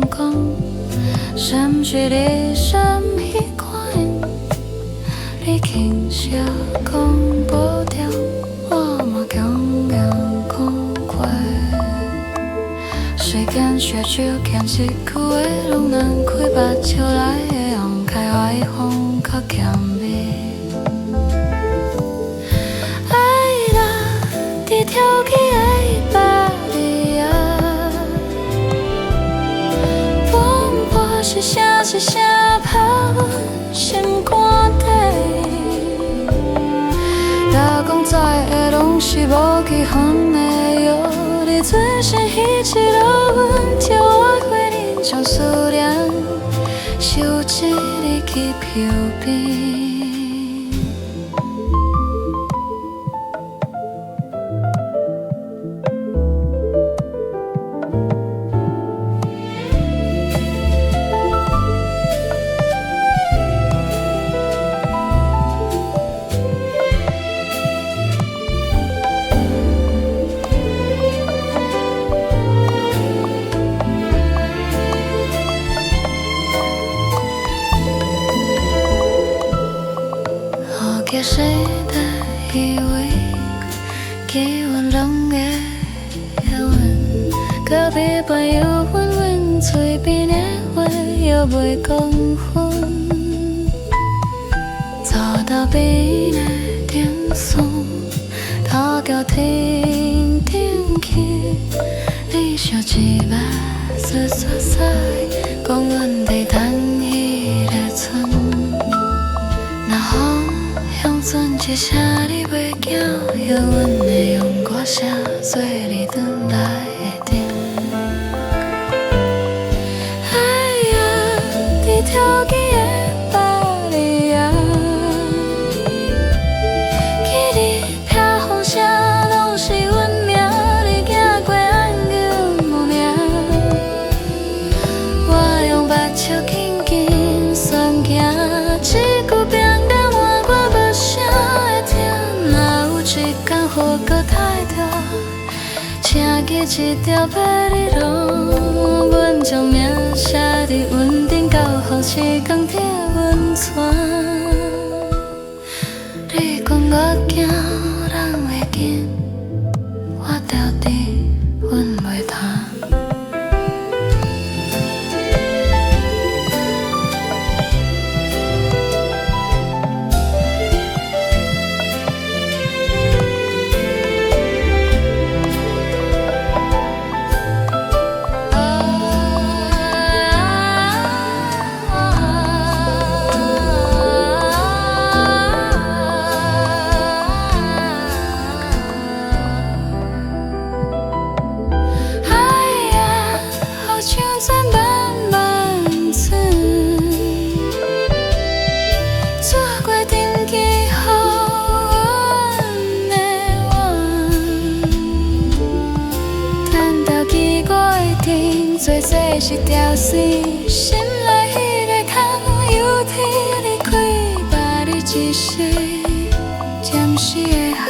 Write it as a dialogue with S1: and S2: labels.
S1: 讲，甚至你心彼款，你轻声讲不掉，我嘛强强讲过。时间雪手欠一句话，拢难开目睭来会红，开怀风较欠味。爱啦，伫跳起的巴黎啊，风波是声是声拍心肝底。若讲再会拢是无去分的药，你最先彼一路阮叫我花忍将思念收一日去漂边。其实的以为，基阮拢会晓阮，隔壁朋友问阮嘴边的话，又袂讲分。走到边的点数，头桥停停去，你烧一目刷刷刷，讲阮在等迄个村，然后。乡村一声你袂惊，摇阮的用歌声，做你转来的灯。哎呀，伫跳起的巴黎啊，记日飘风声拢是阮名，你行过安叫无名，我用目睭紧紧双行，一句平淡。雨搁太重，请记一条白日路，阮将名写伫云顶，到风时光贴温泉。你讲我行人袂紧，我着伫阮袂断。最细是条线，心内迄个空，有天你开，捌你一时，暂时的。